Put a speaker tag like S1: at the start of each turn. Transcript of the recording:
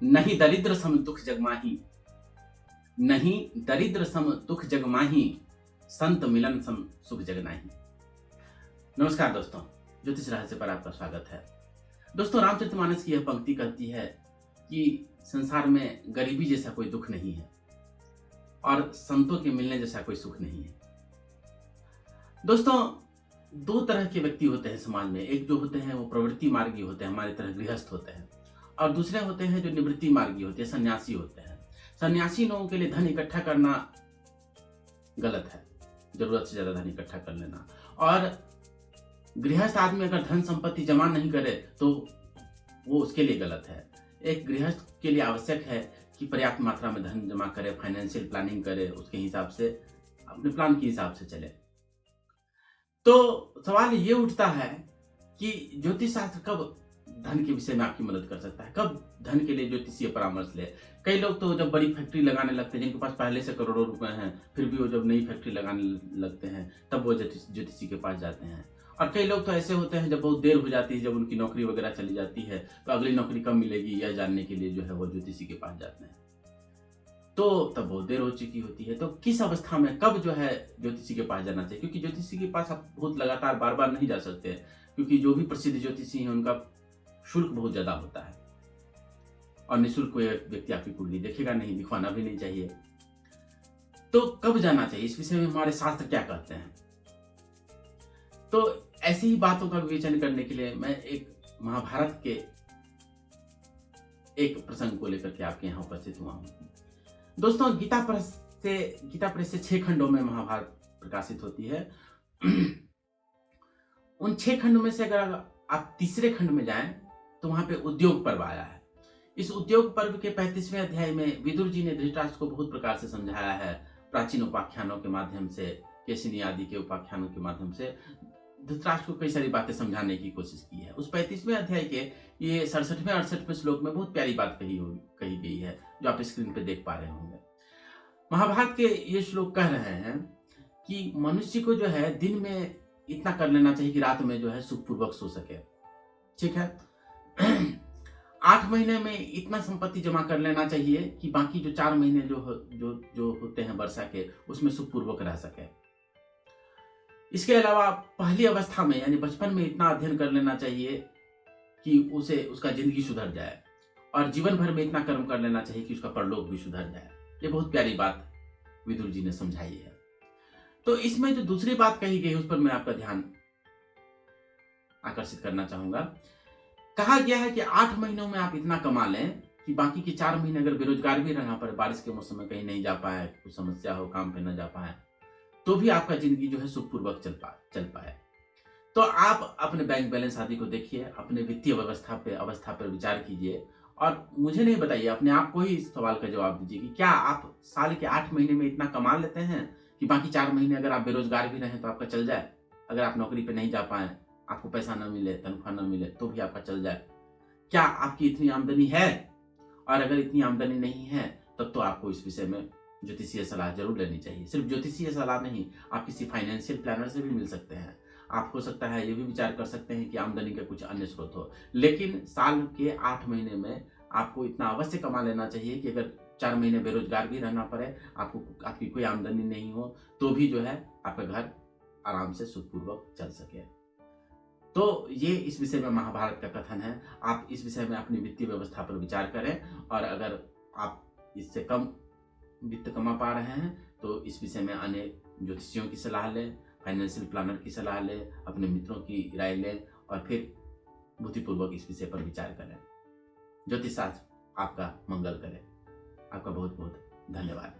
S1: नहीं दरिद्र सम दुख जग माही, नहीं दरिद्र सम दुख जग माही, संत मिलन सम सुख जग नाही। नमस्कार दोस्तों, ज्योतिष रहस्य पर आपका स्वागत है। दोस्तों, रामचरितमानस की यह पंक्ति कहती है कि संसार में गरीबी जैसा कोई दुख नहीं है और संतों के मिलने जैसा कोई सुख नहीं है। दोस्तों, दो तरह के व्यक्ति होते हैं समाज में। एक जो होते हैं वो प्रवृत्ति मार्गी होते हैं, हमारी तरह गृहस्थ होते हैं, और दूसरे होते हैं जो निवृत्ति मार्गी होते हैं, सन्यासी होते हैं। सन्यासी लोगों के लिए धन इकट्ठा करना गलत है, जरूरत से ज्यादा धन इकट्ठा कर लेना। और गृहस्थ आदमी अगर धन संपत्ति जमा नहीं करे तो वो उसके लिए गलत है। एक गृहस्थ के लिए आवश्यक है कि पर्याप्त मात्रा में धन जमा करे, फाइनेंशियल प्लानिंग करे, उसके हिसाब से अपने प्लान के हिसाब से चले। तो सवाल ये उठता है कि ज्योतिष शास्त्र कब धन के विषय में आपकी मदद कर सकता है, कब धन के लिए ज्योतिषीय परामर्श ले। कई लोग तो जब बड़ी फैक्ट्री लगाने लगते हैं, जिनके पास पहले से करोड़ों रुपए हैं, फिर भी वो जब नई फैक्ट्री लगाने लगते हैं तब वो ज्योतिषी के पास जाते हैं। और कई लोग तो ऐसे होते हैं जब बहुत देर हो जाती है, जब उनकी नौकरी वगैरह चली जाती है, तो अगली नौकरी कब मिलेगी यह जानने के लिए जो है वो ज्योतिषी के पास जाते हैं, तो तब बहुत देर हो चुकी होती है। तो किस अवस्था में कब जो है ज्योतिषी के पास जाना चाहिए, क्योंकि ज्योतिषी के पास आप बहुत लगातार बार बार नहीं जा सकते, क्योंकि जो भी प्रसिद्ध ज्योतिषी हैं उनका शुल्क बहुत ज्यादा होता है और निःशुल्क कोई व्यक्ति आपकी कुंडली देखेगा नहीं, दिखवाना भी नहीं चाहिए। तो कब जाना चाहिए, इस विषय में हमारे शास्त्र क्या कहते हैं। तो ऐसी ही बातों का विवेचन करने के लिए मैं एक महाभारत के एक प्रसंग को लेकर के आपके यहाँ उपस्थित हुआ हूँ। दोस्तों, गीता प्रेस से 6 खंडों में महाभारत प्रकाशित होती है। उन 6 खंडों में से अगर आप तीसरे खंड में जाएं तो वहां पे उद्योग पर्व आया है। इस उद्योग पर्व के 35वें अध्याय में विदुर जी ने धृतराष्ट्र को बहुत प्रकार से समझाया है। प्राचीन उपाख्यानों के माध्यम से, केशिनी आदि के उपाख्यानों के माध्यम से धृतराष्ट्र को कई सारी बातें समझाने की कोशिश की है। उस 35वें अध्याय के ये 67वें 68वें श्लोक में बहुत प्यारी बात कही गई है, जो आप स्क्रीन पे देख पा रहे होंगे। महाभारत के ये श्लोक कह रहे हैं कि मनुष्य को जो है दिन में इतना कर लेना चाहिए कि रात में जो है सुखपूर्वक सो सके। ठीक है। 8 महीने में इतना संपत्ति जमा कर लेना चाहिए कि बाकी जो 4 महीने जो होते हैं वर्षा के, उसमें सुखपूर्वक रह सके। इसके अलावा पहली अवस्था में यानी बचपन में इतना अध्ययन कर लेना चाहिए कि उसका जिंदगी सुधर जाए, और जीवन भर में इतना कर्म कर लेना चाहिए कि उसका परलोक भी सुधर जाए। ये बहुत प्यारी बात विदुर जी ने समझाई है। तो इसमें जो दूसरी बात कही गई उस पर मैं आपका ध्यान आकर्षित करना चाहूंगा। कहा गया है कि 8 महीनों में आप इतना कमा लें कि बाकी के 4 महीने अगर बेरोजगार भी रहना पड़े, बारिश के मौसम में कहीं नहीं जा पाए, कुछ समस्या हो, काम पे न जा पाए, तो भी आपका जिंदगी जो है सुखपूर्वक चल पाए। तो आप अपने बैंक बैलेंस आदि को देखिए, अपने वित्तीय अवस्था पर विचार कीजिए, और मुझे नहीं बताइए, अपने आप को ही इस सवाल का जवाब दीजिए कि क्या आप साल के 8 महीने में इतना कमा लेते हैं कि बाकी 4 महीने अगर आप बेरोजगार भी रहें तो आपका चल जाए। अगर आप नौकरी पे नहीं जा पाए, आपको पैसा न मिले, तनख्वाह न मिले, तो भी आपका चल जाए। क्या आपकी इतनी आमदनी है? और अगर इतनी आमदनी नहीं है तब तो आपको इस विषय में ज्योतिषीय सलाह जरूर लेनी चाहिए। सिर्फ ज्योतिषीय सलाह नहीं, आप किसी फाइनेंशियल प्लानर से भी मिल सकते हैं। आप हो सकता है ये भी विचार कर सकते हैं कि आमदनी का कुछ अन्य स्रोत हो, लेकिन साल के 8 महीने में आपको इतना अवश्य कमा लेना चाहिए कि अगर 4 महीने बेरोजगार भी रहना पड़े, आपकी कोई आमदनी नहीं हो, तो भी जो है आपका घर आराम से सुखपूर्वक चल सके। तो ये इस विषय में महाभारत का कथन है। आप इस विषय में अपनी वित्तीय व्यवस्था पर विचार करें, और अगर आप इससे कम वित्त कमा पा रहे हैं तो इस विषय में अन्य ज्योतिषियों की सलाह लें, फाइनेंशियल प्लानर की सलाह लें, अपने मित्रों की राय लें, और फिर बुद्धिपूर्वक इस विषय पर विचार करें। ज्योतिष शास्त्र आपका मंगल करे। आपका बहुत बहुत धन्यवाद।